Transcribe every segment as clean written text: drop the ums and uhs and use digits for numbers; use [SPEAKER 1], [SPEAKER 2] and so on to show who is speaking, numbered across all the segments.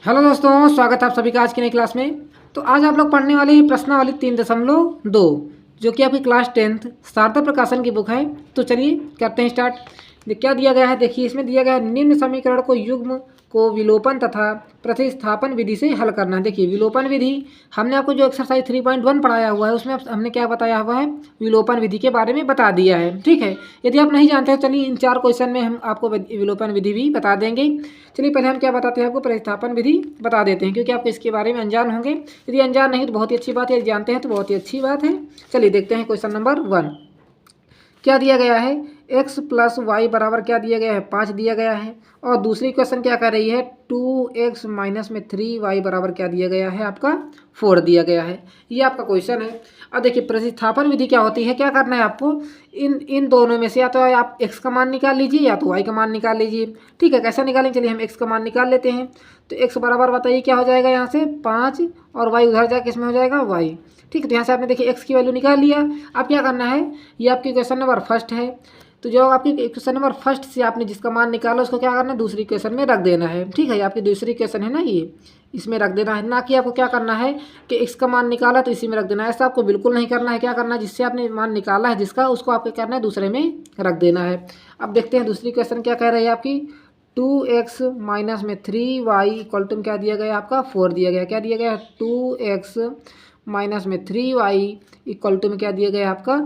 [SPEAKER 1] Hello दोस्तों, स्वागत है आप सभी का आज की नई क्लास में। तो आज आप लोग पढ़ने वाले हैं प्रश्नावली 3.2 जो कि आपकी क्लास 10th शारदा प्रकाशन की बुक है। तो चलिए करते हैं स्टार्ट। क्या दिया गया है, देखिए इसमें दिया गया है निम्न समीकरण को युग्म को विलोपन तथा प्रतिस्थापन विधि से हल करना है। देखिए विलोपन विधि हमने आपको जो एक्सरसाइज 3.1 पढ़ाया हुआ है उसमें हमने क्या बताया हुआ है, विलोपन विधि के बारे में बता दिया है। ठीक है, यदि आप नहीं जानते हो चलिए इन 4 क्वेश्चन में हम आपको विलोपन विधि भी बता देंगे। चलिए पहले हम क्या बताते हैं, आपको प्रतिस्थापन विधि बता देते हैं क्योंकि आपको इसके बारे में अनजान होंगे। यदि अनजान नहीं तो बहुत ही अच्छी बात है, यदि जानते हैं तो बहुत ही अच्छी बात है। चलिए देखते हैं क्वेश्चन नंबर 1 क्या दिया गया है। x प्लस वाई बराबर क्या दिया गया है, 5 दिया गया है। और दूसरी क्वेश्चन क्या कर रही है, 2x माइनस में 3y बराबर क्या दिया गया है, आपका 4 दिया गया है। ये आपका क्वेश्चन है। अब देखिए प्रतिस्थापन विधि क्या होती है, क्या करना है आपको, इन दोनों में से या तो आप x का मान निकाल लीजिए या तो y का मान निकाल लीजिए। ठीक है, कैसा निकालें, चलिए हम x का मान निकाल लेते हैं। तो x बराबर बताइए क्या हो जाएगा, यहाँ से 5 और y उधर जाके किसमें हो जाएगा, y। ठीक है, तो यहाँ से आपने देखिए x की वैल्यू निकाल लिया। अब क्या करना है, ये आपकी क्वेश्चन नंबर फर्स्ट है। तो जो आपकी क्वेश्चन नंबर फर्स्ट से आपने जिसका मान निकाला उसको क्या करना है, दूसरी क्वेश्चन में रख देना है। ठीक है, ये आपकी दूसरी क्वेश्चन है ना, ये इसमें रख देना है। ना कि आपको क्या करना है कि x का मान निकाला तो इसी में रख देना है, ऐसा आपको बिल्कुल नहीं करना है। क्या करना है, जिससे आपने मान निकाला है जिसका, उसको आपको करना है दूसरे में रख देना है। अब देखते हैं दूसरी क्वेश्चन क्या कह रही है आपकी, 2x माइनस में 3y इक्वल टू क्या दिया गया, आपका 4 दिया गया। क्या दिया गया है, 2x माइनस में 3y इक्वल टू में क्या दिया गया है, आपका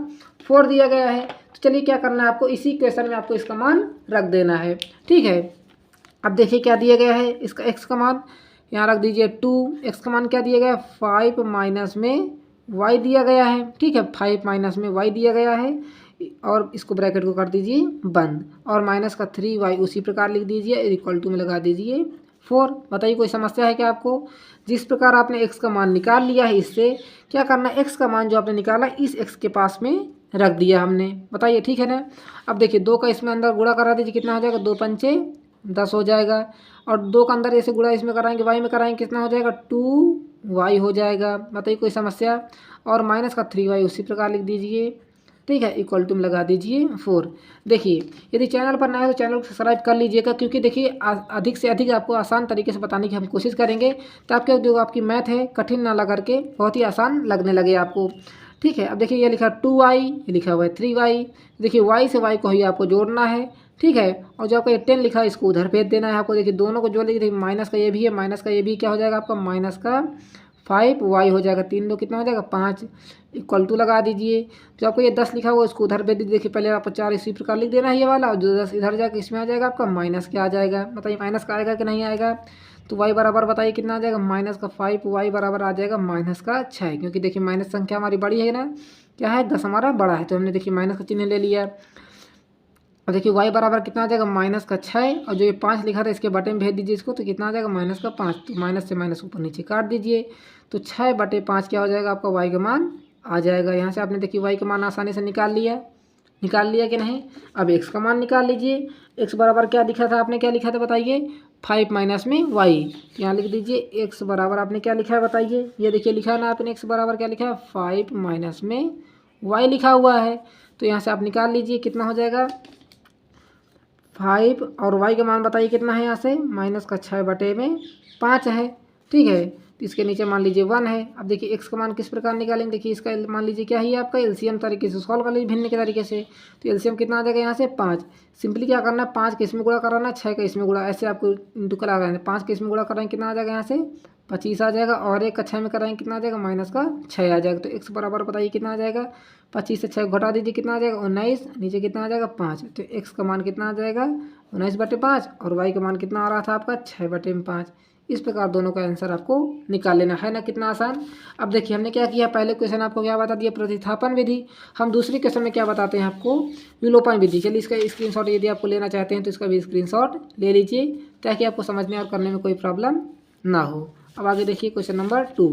[SPEAKER 1] 4 दिया गया है। तो चलिए क्या करना है आपको, इसी क्वेश्चन में आपको इसका मान रख देना है। ठीक है, अब देखिए क्या दिया गया है, इसका x का मान यहाँ रख दीजिए 2, x का मान क्या दिया गया है, 5 माइनस में y दिया गया है। ठीक है, 5 माइनस में y दिया गया है और इसको ब्रैकेट को कर दीजिए बंद, और माइनस का 3y उसी प्रकार लिख दीजिए, इक्वल टू में लगा दीजिए 4। बताइए कोई समस्या है क्या आपको। जिस प्रकार आपने x का मान निकाल लिया है, इससे क्या करना है, x का मान जो आपने निकाला इस x के पास में रख दिया हमने। बताइए ठीक है ना। अब देखिए 2 का इसमें अंदर गुणा करा दीजिए, कितना हो जाएगा, 2 पंचे 10 हो जाएगा। और 2 का अंदर ऐसे गुणा इसमें कराएंगे, y में कराएंगे, कितना हो जाएगा, 2y हो जाएगा। बताइए कोई समस्या। और माइनस का 3y उसी प्रकार लिख दीजिए। ठीक है, इक्वल टू में लगा दीजिए 4। देखिए यदि चैनल पर नए हो तो चैनल को सब्सक्राइब कर लीजिएगा, क्योंकि देखिए अधिक से अधिक आपको आसान तरीके से बताने की हम कोशिश करेंगे ताकि जो आपकी मैथ है कठिन ना लगा करके बहुत ही आसान लगने लगे आपको। ठीक है, अब देखिए ये लिखा 2y, ये लिखा हुआ है 3y। देखिए y से y को ही आपको जोड़ना है। ठीक है, और जो आपका ये 10 लिखा है इसको उधर भेज देना है आपको। देखिए दोनों को जोड़ लीजिए, देखिए माइनस का ये भी है, माइनस का ये भी क्या हो जाएगा आपका, माइनस का 5y हो जाएगा। 3 दो कितना हो जाएगा, 5, इक्वल टू लगा दीजिए। जो आपको ये 10 लिखा हुआ इसको उधर भेज दीजिए। देखिए पहले आपको 4 इसी प्रकार लिख देना है ये वाला, और जो 10 इधर जाकर इसमें आ जाएगा आपका माइनस क्या आ जाएगा। बताइए माइनस का आएगा कि नहीं आएगा। तो y बराबर बताइए कितना आ जाएगा, माइनस का 5, y बराबर आ जाएगा माइनस का 6, क्योंकि देखिए माइनस संख्या हमारी बड़ी है ना, क्या है 10 हमारा बड़ा है, तो हमने देखिए माइनस का चिन्ह ले लिया। और देखिए y बराबर कितना आ जाएगा, माइनस का 6, और जो ये 5 लिखा था इसके बटे में भेज दीजिए इसको, तो कितना आ जाएगा, माइनस का 5। तो माइनस से माइनस ऊपर नीचे काट दीजिए, तो 6/5 क्या हो जाएगा आपका, y का मान आ जाएगा। यहाँ से आपने देखिए y का मान आसानी से निकाल लिया कि नहीं। अब x का मान निकाल लीजिए। x बराबर क्या लिखा था आपने, क्या लिखा था बताइए, 5 माइनस में y। यहाँ लिख दीजिए x बराबर आपने क्या लिखा है बताइए, ये देखिए लिखा है ना आपने, x बराबर क्या लिखा है, 5 माइनस में y लिखा हुआ है। तो यहाँ से आप निकाल लीजिए कितना हो जाएगा, 5, और y का मान बताइए कितना है, यहाँ से माइनस का 6/5 है। ठीक है, तो इसके नीचे मान लीजिए 1 है। अब देखिए x का मान किस प्रकार निकालेंगे, देखिए इसका मान लीजिए क्या है आपका, एलसीएम तरीके से सॉल्व कर लीजिए भिन्न के तरीके से। तो एलसीएम कितना आ जाएगा, यहाँ से 5। सिंपली क्या करना है, 5 का इसमें गुणा कराना, 6 का इसमें गुणा, ऐसे आपको इंटू करा रहे हैं। 5 का इसमें गुणा कराएंगे कितना आ जाएगा, यहाँ से 25 आ जाएगा, और 1 का 6 में कराएंगे कितना आ जाएगा, माइनस का 6 आ जाएगा। तो x बराबर बताइए कितना आ जाएगा, 25 से 6 घटा दीजिए कितना आ जाएगा, 19, नीचे कितना आ जाएगा 5। तो x का मान कितना आ जाएगा, 19/5, और y का मान कितना आ रहा था आपका, 6/5। इस प्रकार दोनों का आंसर आपको निकाल लेना है ना, कितना आसान। अब देखिए हमने क्या किया, पहले क्वेश्चन आपको क्या बता दिया, प्रतिस्थापन विधि। हम दूसरी क्वेश्चन में क्या बताते हैं आपको, विलोपन विधि। चलिए इसका स्क्रीनशॉट यदि आपको लेना चाहते हैं तो इसका भी स्क्रीनशॉट ले लीजिए, ताकि आपको समझने और करने में कोई प्रॉब्लम ना हो। अब आगे देखिए क्वेश्चन नंबर 2।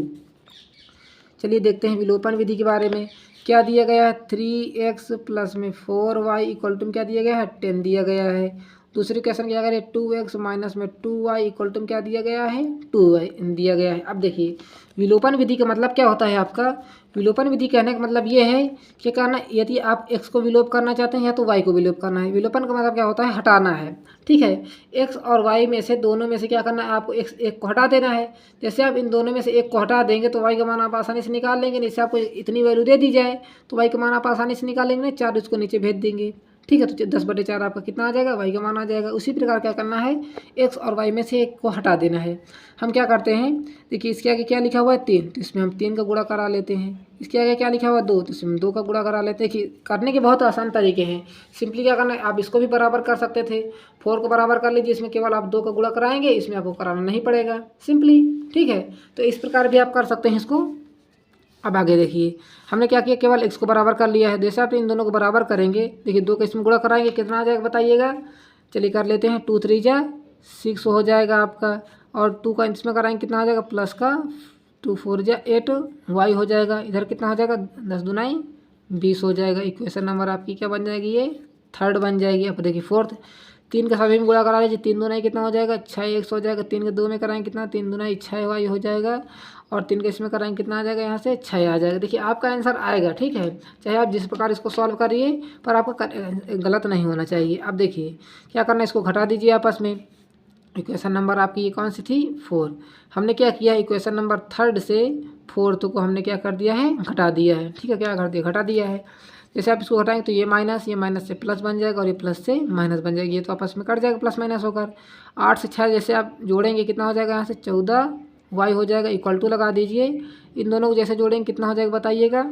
[SPEAKER 1] चलिए देखते हैं विलोपन विधि के बारे में। क्या दिया गया है, 3x प्लस में 4y इक्वल टू क्या दिया गया है, 10 दिया गया है। दूसरी क्वेश्चन क्या करें, 2x माइनस में 2y इक्वल टू क्या दिया गया है, 2y दिया गया है। अब देखिए विलोपन विधि का मतलब क्या होता है आपका, विलोपन विधि कहने का मतलब ये है कि करना, यदि आप x को विलोप करना चाहते हैं या तो y को विलोप करना है। विलोपन का मतलब क्या होता है, हटाना है, ठीक है। x और y में से दोनों में से क्या करना है, आपको x एक को हटा देना है। जैसे आप इन दोनों में से एक को हटा देंगे तो y का मान आप आसानी से निकाल लेंगे। जैसे आपको इतनी वैल्यू दे दी जाए तो y का मान आप आसानी से निकाल लेंगे, 4 इसको नीचे भेज देंगे, ठीक है। तो 10/4 आपका कितना आ जाएगा, y का मान आ जाएगा। उसी प्रकार क्या करना है, x और y में से एक को हटा देना है। हम क्या करते हैं, देखिए इसके आगे क्या लिखा हुआ है 3, तो इसमें हम 3 का गुणा करा लेते हैं। इसके आगे क्या लिखा हुआ है 2, तो इसमें 2 का गुणा करा लेते हैं। कि करने के बहुत आसान तरीके हैं। सिंपली क्या करना है, आप इसको भी बराबर कर सकते थे, 4 को बराबर कर लीजिए, इसमें केवल आप 2 का गुणा कराएंगे, इसमें आपको कराना नहीं पड़ेगा, सिंपली, ठीक है। तो इस प्रकार भी आप कर सकते हैं इसको। अब आगे देखिए हमने क्या किया, केवल x को बराबर कर लिया है। जैसे आप इन दोनों को बराबर करेंगे, देखिए 2 का इसमें गुणा कराएंगे, कितना आ जाएगा बताइएगा। चलिए कर लेते हैं, 2 3 जा 6 हो जाएगा आपका, और 2 का इसमें कराएंगे कितना आ जाएगा, प्लस का 2 4 जा 8 y हो जाएगा। इधर कितना हो जाएगा, 10 दूनाई 20 हो जाएगा। इक्वेशन नंबर आपकी क्या बन जाएगी, ये 3rd बन जाएगी। अब देखिए 4th, 3 का सभी में गुणा करा लीजिए, 3 दूनाई कितना हो जाएगा, 6 x हो जाएगा। 3 के 2 में कराएंगे कितना, 3 दूनाई 6 y हो जाएगा, और 3 के इसमें कराएंगे कितना आ जाएगा, यहाँ से 6 आ जाएगा। देखिए आपका आंसर आएगा, ठीक है। चाहे आप जिस प्रकार इसको सॉल्व करिए, पर आपका गलत नहीं होना चाहिए। अब देखिए क्या करना है, इसको घटा दीजिए आपस में। इक्वेशन नंबर आपकी ये कौन सी थी, 4। हमने क्या किया, इक्वेशन नंबर 3rd से 4th को हमने क्या कर दिया है, घटा दिया है, ठीक है। क्या कर दिया, घटा दिया है। जैसे आप इसको घटाएंगे तो ये माइनस से प्लस बन जाएगा, और ये प्लस से माइनस बन जाएगी। ये तो आपस में कट जाएगा प्लस माइनस होकर। 8 से 6 जैसे आप जोड़ेंगे कितना हो जाएगा, यहाँ से 14 y हो जाएगा, इक्वल टू लगा दीजिए। इन दोनों को जैसे जोड़ेंगे कितना हो जाएगा बताइएगा,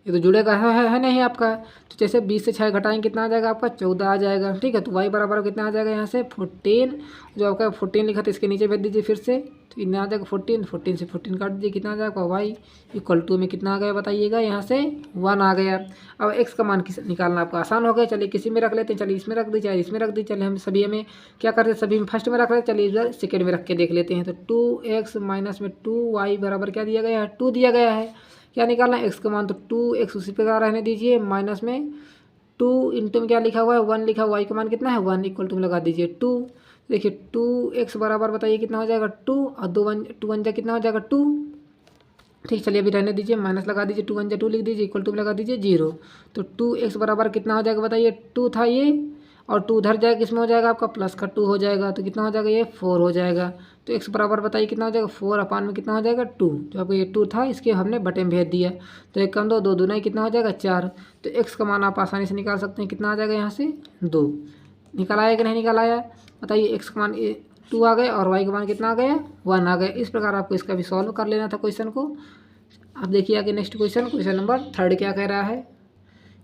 [SPEAKER 1] ये तो जुड़ेगा है नहीं आपका। तो जैसे 20 से 6 घटाएंगे कितना आ जाएगा आपका, 14 आ जाएगा, ठीक है। तो y बराबर कितना आ जाएगा, यहाँ से 14, जो आपका 14 लिखा था इसके नीचे भेज दीजिए फिर से, तो इतना आ जाएगा 14, 14 से 14 काट दीजिए, कितना आ जाएगा y इक्वल टू में कितना आ गया बताइएगा, यहाँ से 1 आ गया। अब x का मान निकालना आपका आसान हो गया। चलिए किसी में रख लेते हैं, चलिए इसमें रख दीजिए, इसमें रख दीजिए। चलिए हम सभी हमें क्या करते हैं, सभी में फर्स्ट में रख रहे हैं, चलिए इधर सेकेंड में रख के देख लेते हैं। तो 2x माइनस में 2y बराबर क्या दिया गया है, 2 दिया गया है। क्या निकालना है, x का मान, तो 2x उसी प्रकार रहने दीजिए, माइनस में 2 इंटू में क्या लिखा हुआ है 1 लिखा हुआ, y का मान कितना है 1 इक्वल टू में लगा दीजिए 2। देखिए 2x बराबर बताइए कितना हो जाएगा 2, और 2 1 जा कितना हो जाएगा 2, ठीक। चलिए अभी रहने दीजिए, माइनस लगा दीजिए, 2 1 जा 2 लिख दीजिए, इक्वल टू में लगा दीजिए 0। तो 2x बराबर कितना हो जाएगा बताइए, 2 था ये, और 2 उधर जाएगा, किसमें हो जाएगा आपका, प्लस का 2 हो जाएगा, तो कितना हो जाएगा ये 4 हो जाएगा। तो x बराबर बताइए कितना हो जाएगा, 4 अपान में कितना हो जाएगा 2, जो आपको ये 2 था इसके हमने बटे में भेज दिया। तो 1 कम 2 2 दूना कितना हो जाएगा 4। तो x का मान आप आसानी से निकाल सकते हैं, कितना आ जाएगा यहाँ से 2। निकल आया कि नहीं निकल आया बताइए, x का मान 2 आ गया, और y का मान कितना आ गया 1 आ गया। इस प्रकार आपको इसका भी सॉल्व कर लेना था क्वेश्चन को। अब देखिए आगे नेक्स्ट क्वेश्चन नंबर 3rd क्या कह रहा है,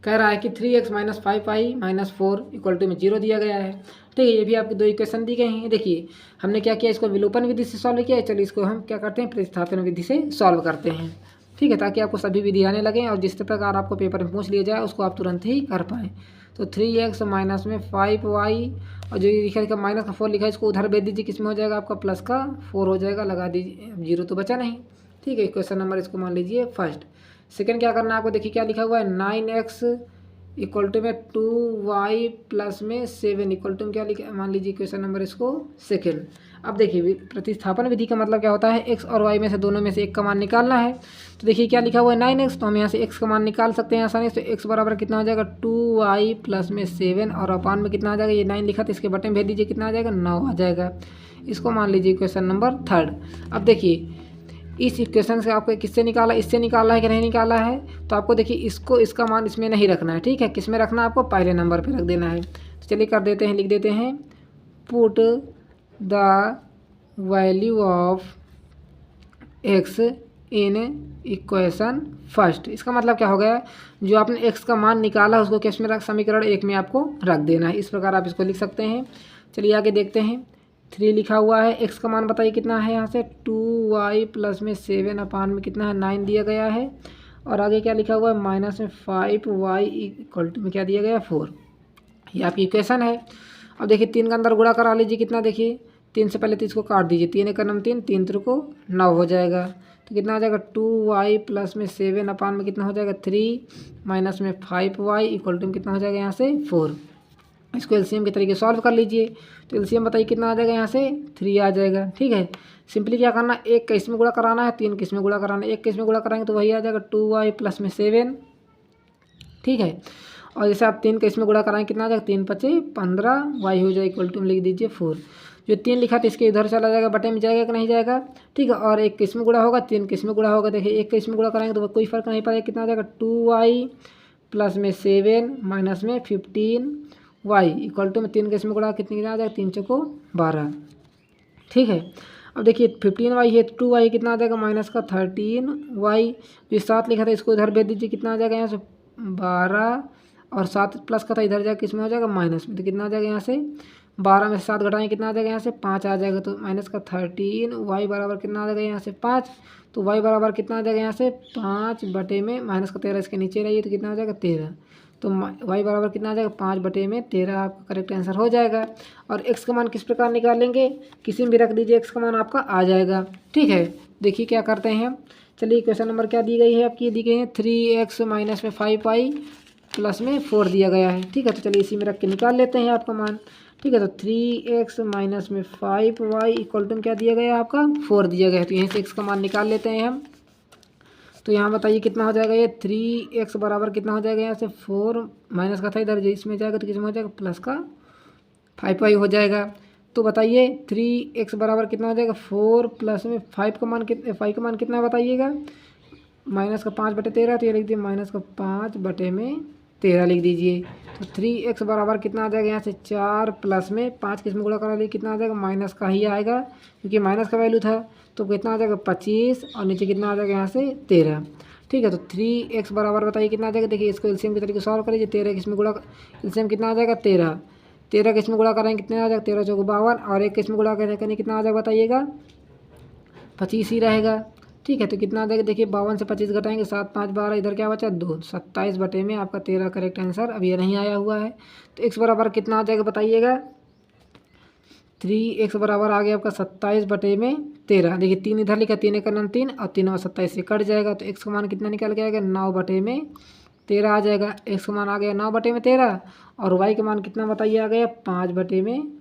[SPEAKER 1] कह रहा है कि 3x minus 5y minus 4 equal to में 0 दिया गया है, ठीक है। ये भी आपको 2 इक्वेशन दी गई हैं। देखिए हमने क्या किया, इसको विलोपन विधि से सॉल्व किया है। चलिए इसको हम क्या करते हैं, प्रतिस्थापन विधि से सॉल्व करते हैं, ठीक है, ताकि आपको सभी विधि आने लगें, और जिस प्रकार आपको पेपर में पूछ लिया जाए उसको आप तुरंत ही कर पाएँ। तो 3x माइनस में 5y, और जो ये लिखा माइनस का 4 लिखा है, इसको उधर भेज दीजिए, किस में हो जाएगा आपका, प्लस का 4 हो जाएगा, लगा दीजिए, 0 तो बचा नहीं, ठीक है। क्वेश्चन नंबर इसको मान लीजिए फर्स्ट। सेकंड क्या करना है आपको, देखिए क्या लिखा हुआ है, 9x इक्वल टू में 2y प्लस में 7 इक्वल टू में क्या लिखा, मान लीजिए क्वेश्चन नंबर इसको सेकंड। अब देखिए प्रतिस्थापन विधि का मतलब क्या होता है, x और y में से दोनों में से एक का मान निकालना है। तो देखिए क्या लिखा हुआ है 9x, तो हम यहाँ से x का मान निकाल सकते हैं आसानी से। तो x बराबर कितना हो जाएगा 2y प्लस में 7, और अपान में कितना आ जाएगा, ये 9 लिखा था इसके बटन भेज दीजिए, कितना आ जाएगा 9 आ जाएगा। इसको मान लीजिए क्वेश्चन नंबर 3rd। अब देखिए इस इक्वेशन से आपको किससे निकाला, इससे निकाला है कि नहीं निकाला है, तो आपको देखिए इसको इसका मान इसमें नहीं रखना है, ठीक है। किस में रखना है, आपको पहले नंबर पे रख देना है। तो चलिए कर देते हैं, लिख देते हैं, put the value of x in equation first. इसका मतलब क्या हो गया, जो आपने x का मान निकाला उसको किस में रख, समीकरण 1 में आपको रख देना है। इस प्रकार आप इसको लिख सकते हैं। चलिए आगे देखते हैं, 3 लिखा हुआ है, x का मान बताइए कितना है, यहाँ से 2y प्लस में 7 अपान में कितना है 9 दिया गया है, और आगे क्या लिखा हुआ है माइनस में 5y इक्वल टू में क्या दिया गया है 4। ये आपकी इक्वेशन है। अब देखिए 3 का अंदर गुणा करा लीजिए, कितना देखिए 3 से पहले तो इसको काट दीजिए, 3 एक नम 3, 3 3 को 9 हो जाएगा। तो कितना आ जाएगा 2y प्लस में 7 अपान में कितना हो जाएगा 3 माइनस में 5y इक्वल टू में कितना हो जाएगा यहाँ से 4। इसको एलसीएम के तरीके सॉल्व कर लीजिए। तो एलसीएम बताइए कितना आ जाएगा, यहाँ से 3 आ जाएगा। ठीक है, सिंपली क्या करना, एक का इसमें गुणा कराना है, 3 के इसमें गुणा कराना है। एक के इसमें गुणा कराएंगे तो वही आ जाएगा 2y प्लस में 7। ठीक है, और जैसे आप 3 का इसमें गुणा कराएंगे कितना आ जाएगा, 3 पचे 15, y हो जाएगा इक्वल टू में लिख दीजिए 4। जो 3 लिखा था इसके इधर चला जाएगा, बटे में जाएगा कि नहीं जाएगा। ठीक है, और एक किस में गुणा होगा, 3 किस में गुणा होगा। देखिए एक किस में गुणा कराएंगे तो कोई फर्क नहीं पड़ेगा, कितना आ जाएगा 2y प्लस में 7 माइनस में 15y इक्वल टू में 3 किस में गुणा कितनी आ जाएगा, 3 चौको 12। ठीक है, अब देखिए 15y है, 2y कितना आ जाएगा माइनस का 13y। जो 7 लिखा था इसको इधर भेज दीजिए, कितना आ जाएगा यहाँ से 12, और 7 प्लस का था इधर जाकर किस में हो जाएगा, माइनस में। तो कितना आ जाएगा यहाँ से 12 में से 7 घटाएंगे कितना आ जाएगा, यहाँ से 5 आ जाएगा। तो माइनस का 13 y बराबर कितना आ जाएगा, यहाँ से 5। तो y बराबर कितना आ जाएगा, यहाँ से 5 बटे में माइनस का 13 इसके नीचे रहिए तो कितना आ जाएगा 13। तो y बराबर कितना आ जाएगा, 5 बटे में 13 आपका करेक्ट आंसर हो जाएगा। और x का मान किस प्रकार निकालेंगे, किसी में भी रख दीजिए, x का मान आपका आ जाएगा। ठीक है, देखिए क्या करते हैं हम। चलिए क्वेश्चन नंबर क्या दी गई है आपकी, दी गई है 3x माइनस में 5y प्लस में 4 दिया गया है। ठीक है, तो चलिए इसी में रख के निकाल लेते हैं आपका मान। ठीक है, तो 3x माइनस में 5y इक्वल टू क्या दिया गया है आपका, 4 दिया गया है। तो यहीं से x का मान निकाल लेते हैं हम। तो यहाँ बताइए कितना हो जाएगा, ये 3x बराबर कितना हो जाएगा, यहाँ से 4 माइनस का था इधर इसमें जाएगा तो किसमें हो जाएगा, प्लस का 5y हो जाएगा। तो बताइए 3x बराबर कितना हो जाएगा, 4 प्लस में 5 का मान कितना बताइएगा, माइनस का 5 बटे 13। तो ये लिख दिए माइनस का 5 बटे में 13 लिख दीजिए। तो 3x बराबर कितना आ जाएगा, यहाँ से 4 प्लस में 5 किस में गुणा करा लिए कितना आ जाएगा, माइनस का ही आएगा क्योंकि माइनस का वैल्यू था। तो कितना आ जाएगा 25, और नीचे कितना आ जाएगा यहाँ से 13। ठीक है, तो 3x बराबर बताइए कितना आ जाएगा। देखिए इसको एलसीएम के तरीके सॉल्व करिए। 13 किस में गुणा, एलसीएम कितना आ जाएगा 13। 13 किस में गुणा करेंगे कितना आ जाएगा, 13 चौको 52, और एक किस में गुणा करेंगे कितना आ जाएगा बताइएगा, 25 ही रहेगा। ठीक है, तो कितना आ जाएगा, देखिए 52 से 25 घटाएंगे 7 5 12, इधर क्या बचा 2, 27 बटे में आपका 13 करेक्ट आंसर। अब ये नहीं आया हुआ है। तो x बराबर कितना आ जाएगा बताइएगा, 3x बराबर आ गया आपका 27 बटे में 13। देखिए 3 इधर लिखा, 3 एक नम 3 और 3 और 27 से कट जाएगा। तो x का मान कितना निकल के आएगा, 9 बटे में 13 आ जाएगा। x का मान आ गया 9 बटे में 13, और y का मान कितना बताइए आ गया, 5 बटे में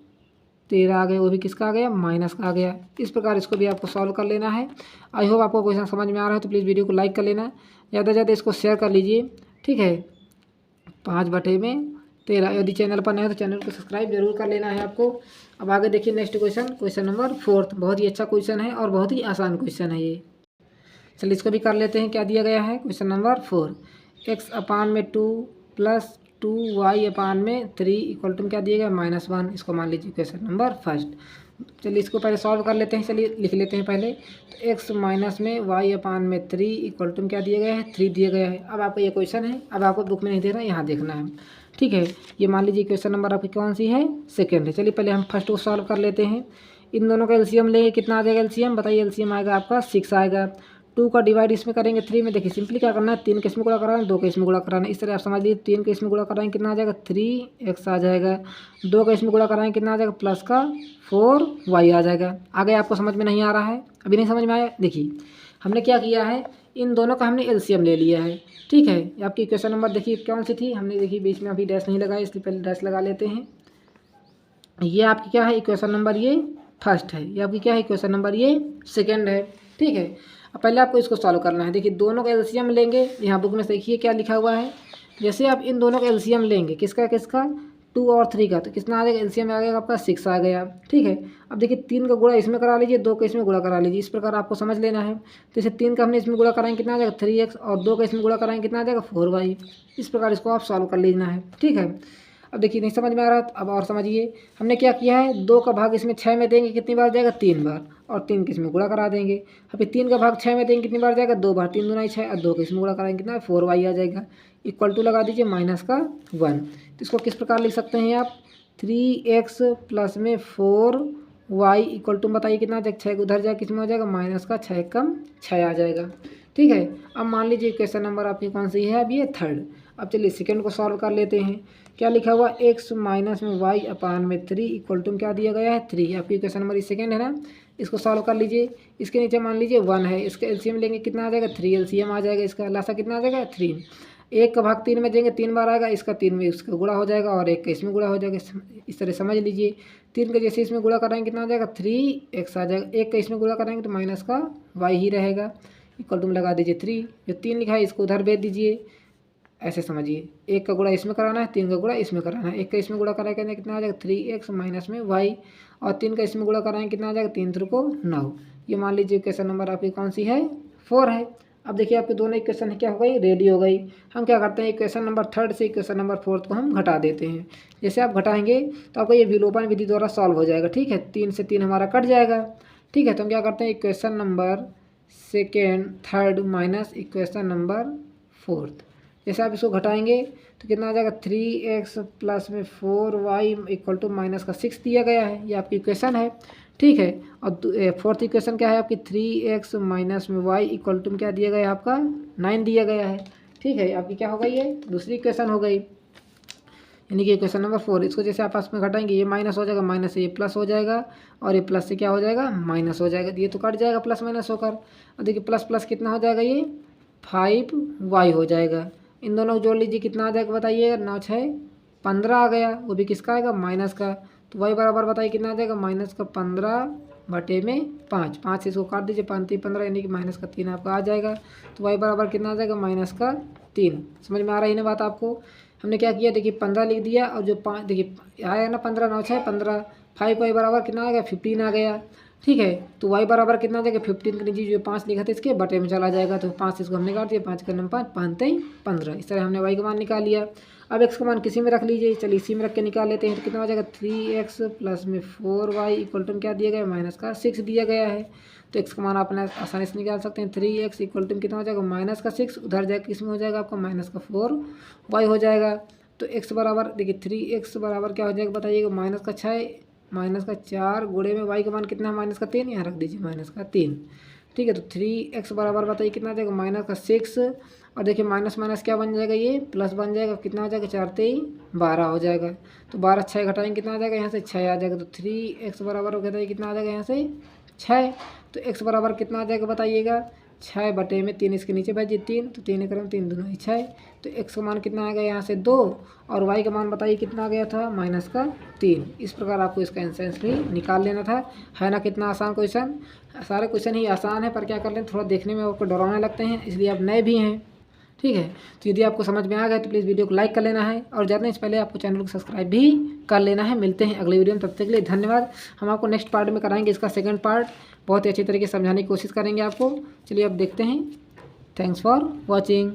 [SPEAKER 1] 13 आ गया। वो भी किसका आ गया, माइनस का आ गया। इस प्रकार इसको भी आपको सॉल्व कर लेना है। आई होप आपको क्वेश्चन समझ में आ रहा है, तो प्लीज़ वीडियो को लाइक कर लेना, ज़्यादा से ज़्यादा इसको शेयर कर लीजिए। ठीक है, 5 बटे में 13। यदि चैनल पर नए हो तो चैनल को सब्सक्राइब जरूर कर लेना है आपको। अब आगे देखिए नेक्स्ट क्वेश्चन नंबर 4। बहुत ही अच्छा क्वेश्चन है और बहुत ही आसान क्वेश्चन है ये। चलिए इसको भी कर लेते हैं। क्या दिया गया है, क्वेश्चन नंबर 4, x अपान में 2 प्लस 2y अपान में 3 इक्वल टू क्या दिया गया, -1। इसको मान लीजिए क्वेश्चन नंबर 1। चलिए इसको पहले सॉल्व कर लेते हैं। चलिए लिख लेते हैं पहले। तो x माइनस में y अपान में 3 इक्वल टू क्या दिया गया है, 3 दिया गया है। अब आपका ये क्वेश्चन है, अब आपको बुक में नहीं दे रहा है, यहाँ देखना है। ठीक है, ये मान लीजिए क्वेश्चन नंबर आपकी कौन सी है, सेकेंड है। चलिए पहले हम फर्स्ट को सॉल्व कर लेते हैं। इन दोनों का एलसीएम लेंगे, कितना आ जाएगा एलसीएम बताइए। एलसीएम आएगा आपका 6 आएगा। 2 का डिवाइड इसमें करेंगे 3 में। देखिए सिंपली क्या करना है, 3 के इसमें गुणा कराना है, 2 के इसमें गुणा कराना है। इस तरह आप समझ लीजिए 3 के इसमें गुणा कराएंगे कितना आ जाएगा, 3x आ जाएगा। 2 का इसमें गुणा कराएंगे कितना आ जाएगा, प्लस का 4y आ जाएगा। आगे आपको समझ में नहीं आ रहा है, अभी नहीं समझ में आया। देखिए हमने क्या किया है, इन दोनों का हमने एलसीएम ले लिया है। ठीक है, आपकी क्वेश्चन नंबर देखिए कौन सी थी, हमने देखिए बीच में अभी डैश नहीं लगाया, इसलिए पहले डैश लगा लेते हैं। ये आपकी क्या है, क्वेश्चन नंबर ये फर्स्ट है। ये आपकी क्या है, क्वेश्चन नंबर ये सेकेंड है। ठीक है, अब पहले आपको इसको सॉल्व करना है। देखिए दोनों का एलसीएम लेंगे, यहाँ बुक में देखिए क्या लिखा हुआ है। जैसे आप इन दोनों का एलसीएम लेंगे, किसका 2 और 3 का, तो कितना आ जाएगा, एलसीएम आ गया आपका 6 आ गया। ठीक है, अब देखिए 3 का गुणा इसमें करा लीजिए, 2 का इसमें गुणा करा लीजिए। इस प्रकार आपको समझ लेना है। तो जैसे 3 का हमने इसमें गुणा कराएंगे कितना आ जाएगा 3x, और 2 का इसमें गुणा कराएंगे कितना आ जाएगा 4y। इस प्रकार इसको आप सॉल्व कर लेना है। ठीक है, अब देखिए नहीं समझ में आ रहा तो अब और समझिए। हमने क्या किया है, 2 का भाग इसमें 6 में देंगे कितनी बार जाएगा, 3 बार, और 3 के इसमें गुणा करा देंगे। अभी 3 का भाग 6 में देंगे कितनी बार जाएगा, 2 बार, 3 दूना 6, और 2 के इसमें गुणा कराएंगे कितना 4y आ जाएगा। इक्वल टू लगा दीजिए माइनस का 1। तो इसको किस प्रकार लिख सकते हैं आप, 3x प्लस में 4y इक्वल टू बताइए कितना आ जाएगा, 6 उधर जाए किस में हो जाएगा, माइनस का 6 कम 6 आ जाएगा। ठीक है, अब मान लीजिए क्वेश्चन नंबर आपकी कौन सी है, अब ये थर्ड। अब चलिए सेकंड को सॉल्व कर लेते हैं। क्या लिखा हुआ, x माइनस में y अपान में 3 इक्वल टू क्या दिया गया है 3। आपकी क्वेश्चन नंबर सेकंड है ना, इसको सॉल्व कर लीजिए। इसके नीचे मान लीजिए 1 है, इसका एलसीएम लेंगे कितना आ जाएगा 3, एलसीएम आ जाएगा। इसका लासा कितना आ जाएगा 3। 1 का भाग 3 में देंगे 3 बार आएगा, इसका 3 में इसका गुणा हो जाएगा और 1 का इसमें गुणा हो जाएगा। इस तरह समझ लीजिए। 3 का जैसे इसमें गुणा कराएंगे कितना आ जाएगा 3x आ जाएगा। 1 का इसमें गुणा कराएंगे तो माइनस का y ही रहेगा। इक्वल टू में लगा दीजिए 3। जो 3 लिखा है इसको उधर भेज दीजिए। ऐसे समझिए 1 का गुणा इसमें कराना है, 3 का गुणा इसमें कराना है। 1 का इसमें गुणा कराएंगे कितना आ जाएगा 3x माइनस में y और 3 का इसमें गुणा कराएंगे कितना आ जाएगा 3 3 को 9। ये मान लीजिए इक्वेशन नंबर आपकी कौन सी है 4 है। अब देखिए आपके दोनों इक्वेशन क्या हो गई रेडी हो गई। हम क्या करते हैं इक्वेशन नंबर 3 से इक्वेशन नंबर 4 को हम घटा देते हैं। जैसे आप घटाएंगे तो आपका ये विलोपन विधि द्वारा सॉल्व हो जाएगा। ठीक है 3 से 3 हमारा कट जाएगा। ठीक है तो हम क्या करते हैं equation number 2, 3 minus equation number 4। जैसे आप इसको घटाएंगे तो कितना आ जाएगा 3x प्लस में 4y इक्वल टू माइनस का 6 दिया गया है। ये आपकी इक्वेशन है। ठीक है और फोर्थ इक्वेशन क्या है आपकी 3x माइनस में y इक्वल टू क्या दिया गया है आपका 9 दिया गया है। ठीक है आपकी क्या हो गई है दूसरी इक्वेशन हो गई, यानी कि इक्वेशन नंबर 4। इसको जैसे आप आपस में घटाएंगे ये माइनस हो जाएगा, माइनस से ये प्लस हो जाएगा और ये प्लस से क्या हो जाएगा माइनस हो जाएगा। ये तो कट जाएगा प्लस माइनस होकर। और देखिए प्लस प्लस कितना हो जाएगा ये 5y हो जाएगा। इन दोनों को जोड़ लीजिए कितना आ जाएगा बताइए 9 6 15 आ गया। वो भी किसका आएगा माइनस का। तो y बराबर बताइए कितना आ जाएगा माइनस का 15/5। 5 से इसको काट दीजिए 5 3 15 यानी कि माइनस का 3 आपका आ जाएगा। तो y बराबर कितना आ जाएगा माइनस का 3। समझ में आ रही है ना बात आपको। हमने क्या किया देखिए 15 लिख दिया और जो 5 देखिए आया ना 15 9 6 15 5y बराबर कितना आ गया 15 आ गया। ठीक है तो y बराबर कितना आ जाएगा 15 के नीचे जो 5 लिखा था इसके बटे में चला जाएगा। तो 5 इसको हमने काट दिया 5 का नंबर 5 5 15। इस तरह हमने y का मान निकाल लिया। अब x का मान किसी में रख लीजिए। चलिए इसी में रख के निकाल लेते हैं। तो कितना हो जाएगा 3x प्लस में 4y इक्वल टू क्या दिया गया माइनस का 6 दिया गया है। तो x का मान आप आसानी से निकाल सकते हैं। 3x इक्वल टू कितना हो जाएगा माइनस का 6 उधर जाएगा किस में हो जाएगा आपका माइनस का 4y हो जाएगा। तो x बराबर देखिए 3x बराबर क्या हो जाएगा बताइएगा माइनस का 6 माइनस का 4 गुणे में y का मान कितना है माइनस का 3 यहाँ रख दीजिए माइनस का 3। ठीक है तो 3x बराबर बताइए कितना आ जाएगा माइनस का 6 और देखिए माइनस माइनस क्या बन जाएगा ये प्लस बन जाएगा। कितना आ जाएगा 4 3 12 हो जाएगा। तो 12 6 घटाएंगे कितना आ जाएगा यहाँ से 6 आ जाएगा। तो 3x बराबर हो गया कितना आ जाएगा यहाँ से 6। तो x बराबर कितना आ जाएगा बताइएगा 6 बटे में 3 इसके नीचे भेजिए 3 तो 3 क्रम 3 दूना ही 6। तो x का मान कितना आ गया यहाँ से 2 और y का मान बताइए कितना आ गया था माइनस का 3। इस प्रकार आपको इसका आंसर भी निकाल लेना था। है ना कितना आसान क्वेश्चन। सारे क्वेश्चन ही आसान है पर क्या कर लें थोड़ा देखने में आपको डरावने लगते हैं इसलिए आप नए भी हैं। ठीक है तो यदि आपको समझ में आ गया तो प्लीज़ वीडियो को लाइक कर लेना है और जाने से पहले आपको चैनल को सब्सक्राइब भी कर लेना है। मिलते हैं अगले वीडियो में, तब तक के लिए धन्यवाद। हम आपको नेक्स्ट पार्ट में कराएंगे इसका सेकंड पार्ट। बहुत ही अच्छी तरीके से समझाने की कोशिश करेंगे आपको। चलिए अब देखते हैं। Thanks for watching.